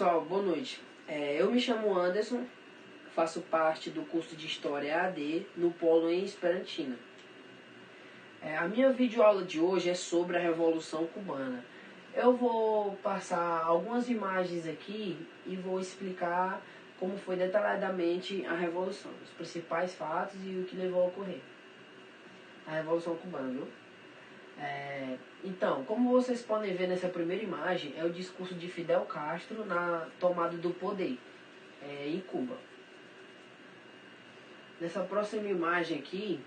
pessoal, boa noite. Eu me chamo Anderson, faço parte do curso de História AD no Polo em Esperantina. A minha videoaula de hoje é sobre a Revolução Cubana. Eu vou passar algumas imagens aqui e vou explicar como foi detalhadamente a Revolução, os principais fatos e o que levou a ocorrer. A Revolução Cubana, viu? Então, como vocês podem ver nessa primeira imagem, é o discurso de Fidel Castro na tomada do poder em Cuba. Nessa próxima imagem aqui,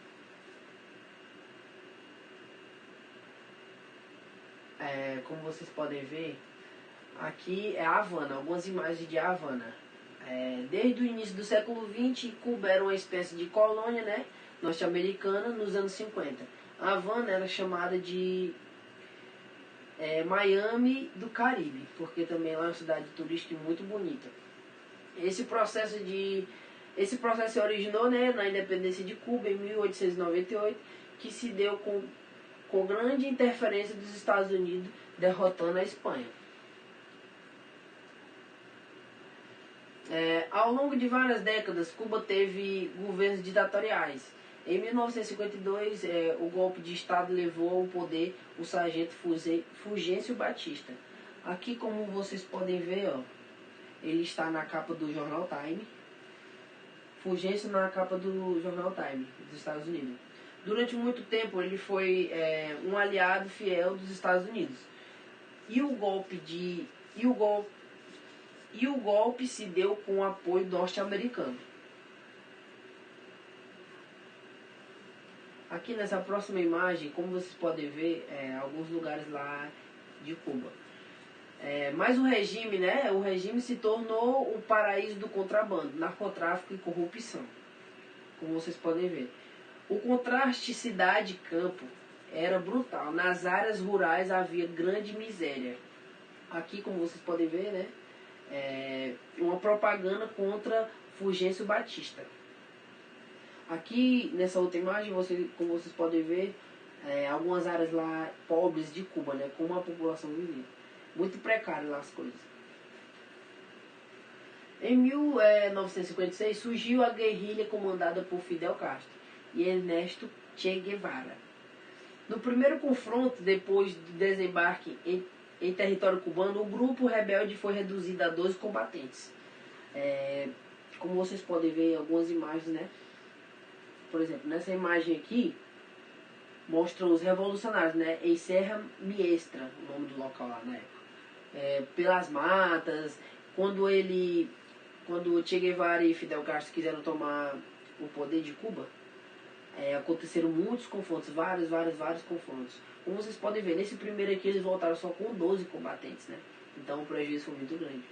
como vocês podem ver, aqui é a Havana, algumas imagens de Havana. Desde o início do século XX, Cuba era uma espécie de colônia, né, norte-americana nos anos 50. A Havana era chamada de Miami do Caribe, porque também ela é uma cidade turística muito bonita. Esse processo se originou, né, na independência de Cuba em 1898, que se deu com grande interferência dos Estados Unidos, derrotando a Espanha. Ao longo de várias décadas, Cuba teve governos ditatoriais. Em 1952, o golpe de Estado levou ao poder o sargento Fulgêncio Batista. Aqui, como vocês podem ver, ele está na capa do jornal Time. Fulgêncio na capa do jornal Time, dos Estados Unidos. Durante muito tempo, ele foi um aliado fiel dos Estados Unidos. E o golpe se deu com o apoio norte-americano. Aqui nessa próxima imagem, como vocês podem ver, alguns lugares lá de Cuba. Mas o regime se tornou o paraíso do contrabando, narcotráfico e corrupção, como vocês podem ver. O contraste cidade-campo era brutal. Nas áreas rurais havia grande miséria. Aqui, como vocês podem ver, né, uma propaganda contra Fulgêncio Batista. Aqui, nessa outra imagem, como vocês podem ver, algumas áreas lá pobres de Cuba, né, como a população vivia. Muito precário lá as coisas. Em 1956, surgiu a guerrilha comandada por Fidel Castro e Ernesto Che Guevara. No primeiro confronto, depois do desembarque em território cubano, o grupo rebelde foi reduzido a 12 combatentes. Como vocês podem ver em algumas imagens, né? Por exemplo, nessa imagem aqui, mostra os revolucionários, né? Em Serra Maestra, o nome do local lá na época. Pelas matas, quando Che Guevara e Fidel Castro quiseram tomar o poder de Cuba, aconteceram muitos confrontos, vários confrontos. Como vocês podem ver, nesse primeiro aqui eles voltaram só com 12 combatentes, né? Então o prejuízo foi muito grande.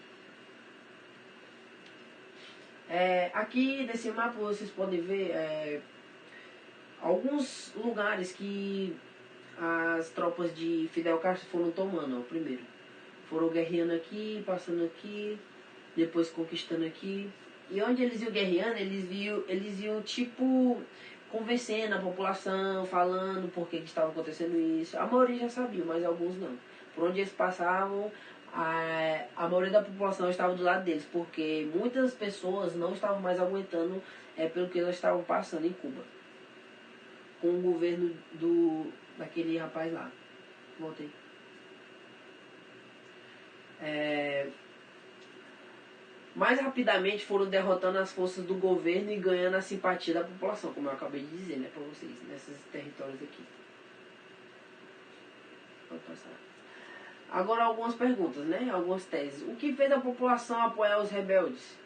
Aqui nesse mapa vocês podem ver alguns lugares que as tropas de Fidel Castro foram tomando, primeiro. Foram guerreando aqui, passando aqui, depois conquistando aqui. E onde eles iam guerreando, eles iam tipo convencendo a população, falando por que estava acontecendo isso. A maioria já sabia, mas alguns não. Por onde eles passavam, a maioria da população estava do lado deles, porque muitas pessoas não estavam mais aguentando pelo que elas estavam passando em Cuba, com o governo daquele rapaz lá. Voltei. Mais rapidamente foram derrotando as forças do governo e ganhando a simpatia da população, como eu acabei de dizer, né, para vocês, nesses territórios aqui. Pode passar. Agora algumas perguntas, né, algumas teses. O que fez a população apoiar os rebeldes?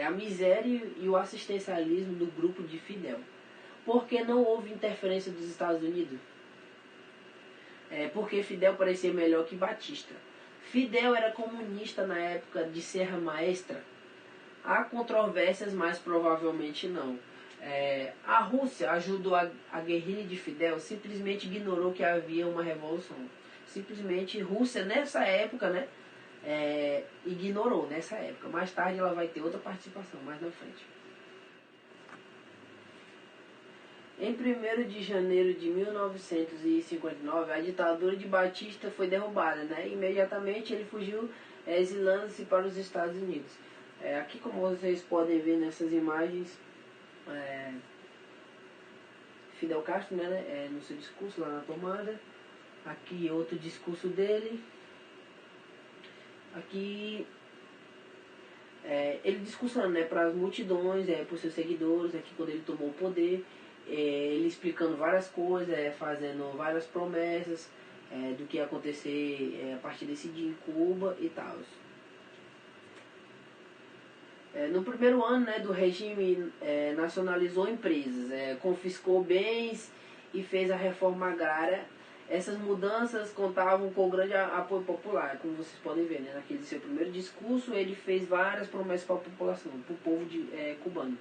A miséria e o assistencialismo do grupo de Fidel. Por que não houve interferência dos Estados Unidos? Porque Fidel parecia melhor que Batista. Fidel era comunista na época de Serra Maestra. Há controvérsias, mas provavelmente não. A Rússia ajudou a guerrilha de Fidel, simplesmente ignorou que havia uma revolução. Simplesmente Rússia nessa época, né, ignorou nessa época. Mais tarde ela vai ter outra participação, mais na frente. Em 1º de janeiro de 1959, a ditadura de Batista foi derrubada, né? Imediatamente ele fugiu exilando-se para os Estados Unidos. Aqui, como vocês podem ver nessas imagens, Fidel Castro, né, no seu discurso lá na tomada. Aqui outro discurso dele. Aqui ele discursando, né, para as multidões, para os seus seguidores, aqui quando ele tomou o poder, ele explicando várias coisas, fazendo várias promessas do que ia acontecer a partir desse dia em Cuba e tal. No primeiro ano, né, do regime, nacionalizou empresas, confiscou bens e fez a reforma agrária. Essas mudanças contavam com grande apoio popular, como vocês podem ver, né? Naquele seu primeiro discurso, ele fez várias promessas para a população, para o povo cubano.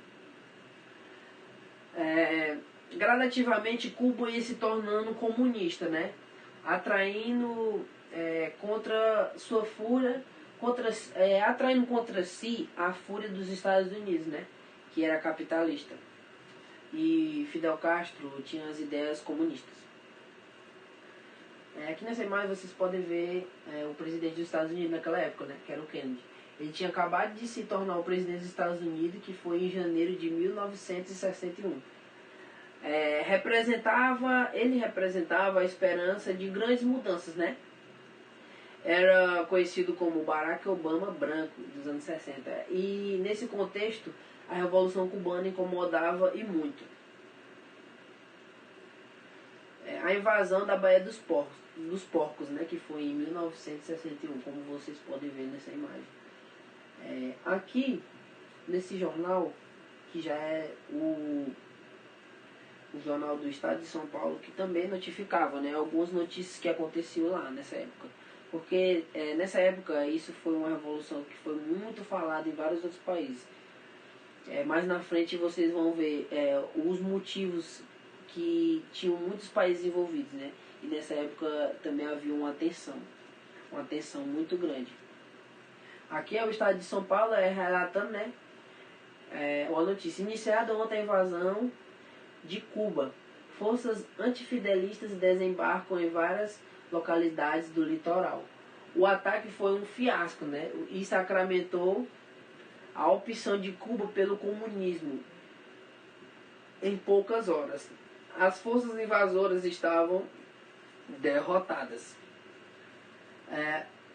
Gradativamente, Cuba ia se tornando comunista, né? Atraindo contra sua fúria, atraindo contra si a fúria dos Estados Unidos, né? Que era capitalista. E Fidel Castro tinha as ideias comunistas. Aqui nessa imagem vocês podem ver o presidente dos Estados Unidos naquela época, né, que era o Kennedy. Ele tinha acabado de se tornar o presidente dos Estados Unidos, que foi em janeiro de 1961. Ele representava a esperança de grandes mudanças, né? Era conhecido como Barack Obama branco dos anos 60. E nesse contexto, a Revolução Cubana incomodava e muito. A invasão da Baía dos Porcos, né, que foi em 1961, como vocês podem ver nessa imagem. Aqui, nesse jornal, que já é o jornal do Estado de São Paulo, que também notificava, né, algumas notícias que aconteciam lá nessa época. Porque nessa época isso foi uma revolução que foi muito falada em vários outros países. Mais na frente vocês vão ver os motivos que tinham muitos países envolvidos, né? E nessa época também havia uma tensão muito grande. Aqui é o Estado de São Paulo relatando, né, uma notícia. Iniciada ontem a invasão de Cuba. Forças antifidelistas desembarcam em várias localidades do litoral. O ataque foi um fiasco, né? E sacramentou a opção de Cuba pelo comunismo em poucas horas. As forças invasoras estavam derrotadas.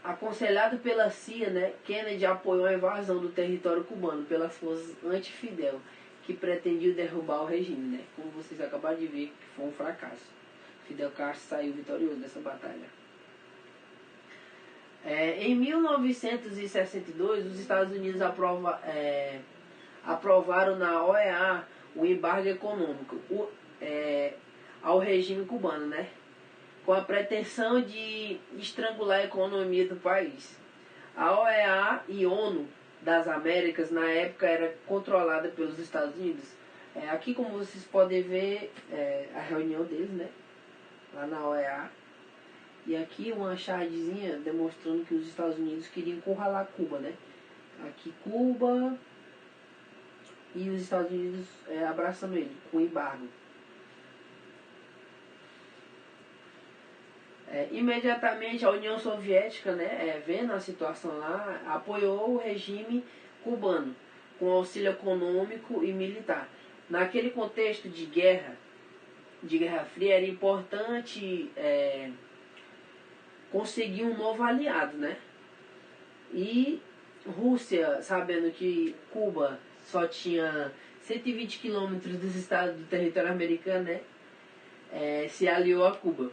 Aconselhado pela CIA, né, Kennedy apoiou a invasão do território cubano pelas forças anti-Fidel, que pretendiam derrubar o regime, né? Como vocês acabaram de ver, que foi um fracasso. Fidel Castro saiu vitorioso dessa batalha. Em 1962, os Estados Unidos aprovaram na OEA o embargo econômico ao regime cubano, né, com a pretensão de estrangular a economia do país. A OEA e ONU das Américas na época era controlada pelos Estados Unidos. Aqui, como vocês podem ver, a reunião deles, né, lá na OEA. E aqui uma chargezinha demonstrando que os Estados Unidos queriam encurralar Cuba, né? Aqui Cuba e os Estados Unidos abraçando ele com embargo. Imediatamente a União Soviética, né, vendo a situação lá, apoiou o regime cubano com auxílio econômico e militar. Naquele contexto de Guerra Fria, era importante conseguir um novo aliado, né? E Rússia, sabendo que Cuba só tinha 120 quilômetros do território americano, né, se aliou a Cuba.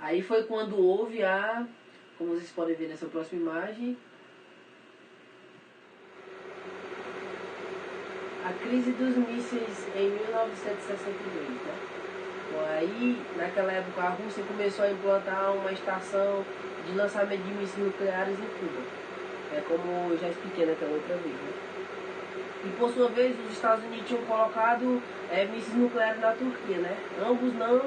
Aí foi quando houve como vocês podem ver nessa próxima imagem, a crise dos mísseis em 1962, né? Aí, naquela época, a Rússia começou a implantar uma estação de lançamento de mísseis nucleares em Cuba. Como eu já expliquei naquela outra vez, né? E por sua vez, os Estados Unidos tinham colocado mísseis nucleares na Turquia, né? Ambos não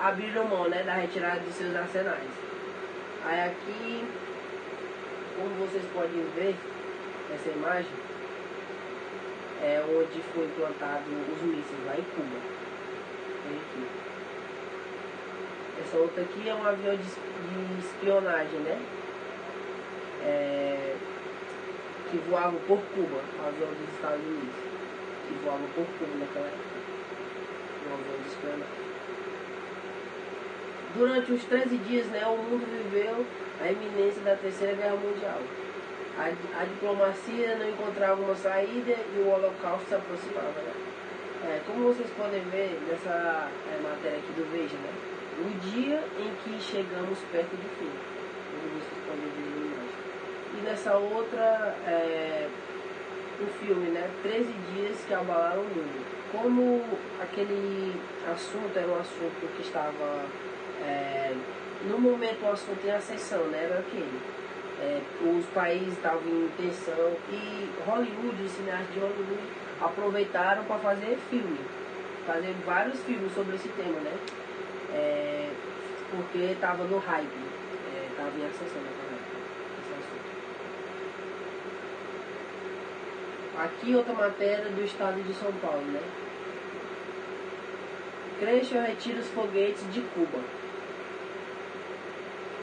abriram mão, né, da retirada de seus arsenais. Aí aqui, como vocês podem ver nessa imagem, onde foi implantado os mísseis lá em Cuba. Aqui. Essa outra aqui é um avião de espionagem, né? que voavam por Cuba, avião dos Estados Unidos, que voavam por Cuba naquela época, um avião de espionagem. Durante os 13 dias, né, o mundo viveu a iminência da Terceira Guerra Mundial. A diplomacia não encontrava uma saída e o Holocausto se aproximava. Né? Como vocês podem ver nessa matéria aqui do Veja, né? O dia em que chegamos perto do fim. Como vocês podem ver na imagem. E nessa outra, o filme, né? 13 dias que abalaram o mundo. Como aquele assunto era um assunto que estava... no momento o assunto em ascensão, né? Era aquele. Os países estavam em tensão e Hollywood, os cineastas de Hollywood aproveitaram para fazer vários filmes sobre esse tema, né? Porque estava no hype, estava em ascensão naquela época, esse assunto. Aqui outra matéria do estado de São Paulo, né? Khrushchev retira os foguetes de Cuba.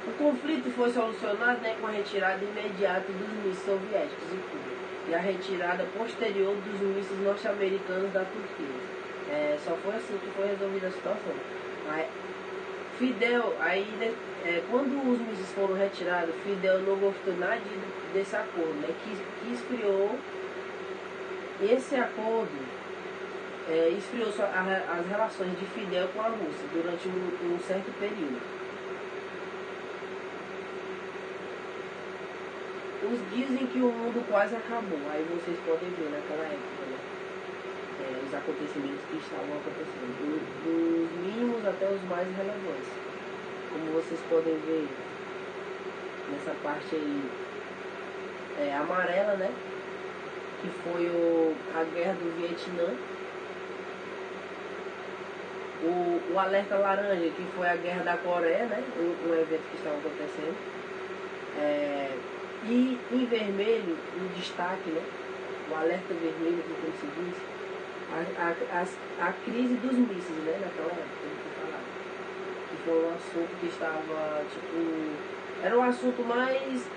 O conflito foi solucionado, né, com a retirada imediata dos mísseis soviéticos em Cuba e a retirada posterior dos mísseis norte-americanos da Turquia. Só foi assim que foi resolvida a situação. Fidel, quando os mísseis foram retirados, Fidel não gostou nada desse acordo, né, que esfriou. Esse acordo esfriou as relações de Fidel com a Rússia durante um certo período. Os dias em que o mundo quase acabou, aí vocês podem ver naquela época, né? Os acontecimentos que estavam acontecendo, dos mínimos até os mais relevantes. Como vocês podem ver nessa parte aí amarela, né? Que foi a guerra do Vietnã. O alerta laranja, que foi a guerra da Coreia, né? Um evento que estava acontecendo. E em vermelho, no destaque, né, o alerta vermelho, como se diz, a crise dos mísseis, né, naquela época, como eu falava, que foi um assunto que estava, era o assunto mais,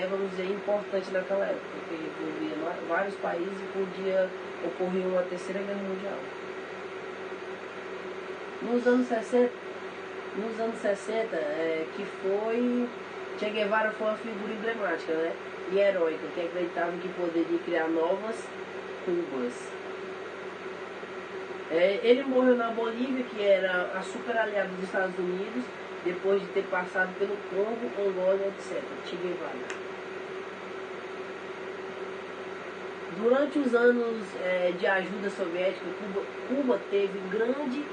vamos dizer, importante naquela época, porque envolvia vários países e podia ocorrer uma terceira guerra mundial. Nos anos 60, que foi... Che Guevara foi uma figura emblemática, né, e heróica, que acreditava que poderia criar novas Cubas. Ele morreu na Bolívia, que era a super aliada dos Estados Unidos, depois de ter passado pelo Congo, Angola, etc. Che Guevara. Durante os anos de ajuda soviética, Cuba teve grande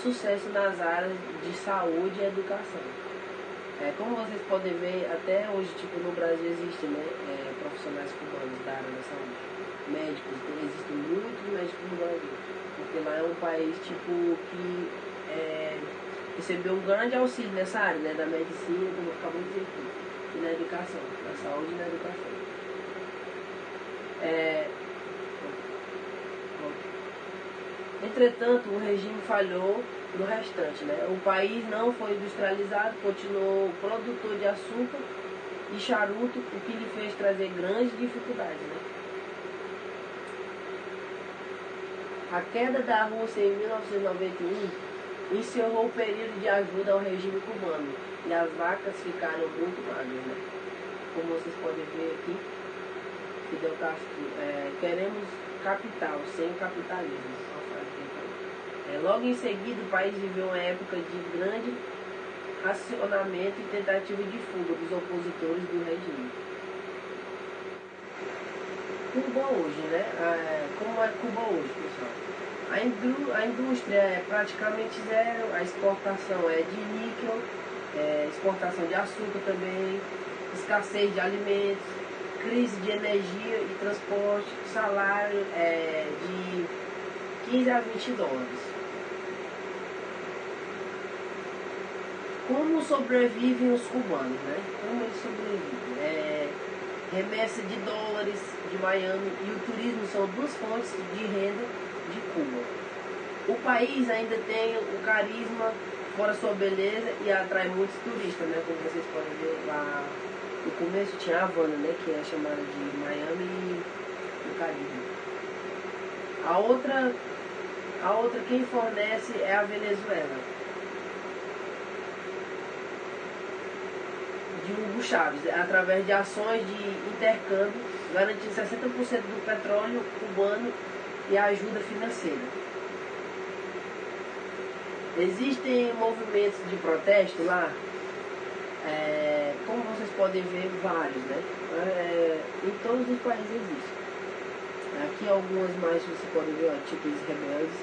sucesso nas áreas de saúde e educação. Como vocês podem ver, até hoje, no Brasil existem, né, profissionais cubanos da área da saúde, médicos, existem muitos médicos no Brasil, porque lá é um país, que recebeu um grande auxílio nessa área, né, da medicina, como acabou de dizer aqui, e na educação, na saúde e na educação. Entretanto, o regime falhou no restante, né? O país não foi industrializado, continuou produtor de açúcar e charuto, o que lhe fez trazer grandes dificuldades, né? A queda da Rússia em 1991 encerrou o período de ajuda ao regime cubano e as vacas ficaram muito magras, né? Como vocês podem ver aqui, Fidel Castro, queremos capital, sem capitalismo. Logo em seguida, o país viveu uma época de grande racionamento e tentativa de fuga dos opositores do regime. Cuba hoje, né? Como é Cuba hoje, pessoal? A indústria é praticamente zero, a exportação é de níquel, exportação de açúcar também, escassez de alimentos, crise de energia e transporte, salário de 15 a 20 dólares. Como sobrevivem os cubanos, né? Como eles sobrevivem? Remessa de dólares de Miami e o turismo são duas fontes de renda de Cuba. O país ainda tem o carisma, fora sua beleza, e atrai muitos turistas, né? Como vocês podem ver lá No começo tinha a Havana, né, que é chamada de Miami do Caribe. A outra quem fornece é a Venezuela, de Hugo Chávez, através de ações de intercâmbio, garantindo 60% do petróleo cubano e a ajuda financeira. Existem movimentos de protesto lá, como vocês podem ver, vários, né? Em todos os países existem. Aqui algumas mais você pode ver, ó, tipo os rebeldes,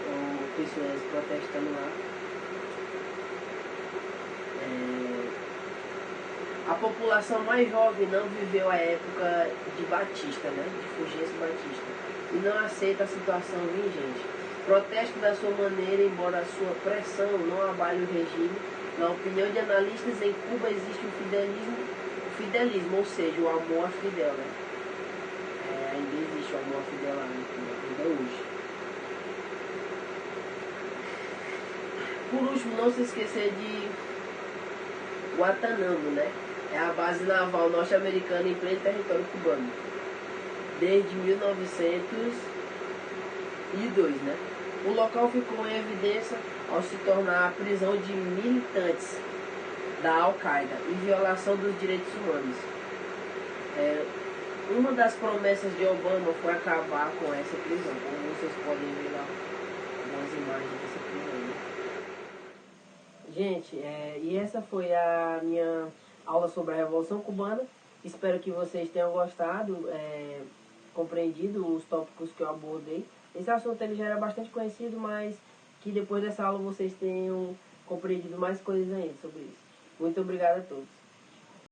ou pessoas protestando lá. A população mais jovem não viveu a época de Batista, né? De Fulgêncio Batista, e não aceita a situação vigente. Protesta da sua maneira, embora a sua pressão não abale o regime. Na opinião de analistas, em Cuba existe o fidelismo, ou seja, o amor a Fidel, né? Ainda existe o amor a Fidel lá, né? Ainda hoje. Por último, não se esquecer de Guantánamo, né? É a base naval norte-americana em pleno território cubano, desde 1902, né? O local ficou em evidência ao se tornar a prisão de militantes da Al-Qaeda e violação dos direitos humanos. Uma das promessas de Obama foi acabar com essa prisão, como vocês podem ver lá algumas imagens dessa prisão, né? Gente, e essa foi a minha aula sobre a Revolução Cubana. Espero que vocês tenham gostado, compreendido os tópicos que eu abordei. Esse assunto ele já era bastante conhecido, mas que depois dessa aula vocês tenham compreendido mais coisas ainda sobre isso. Muito obrigado a todos.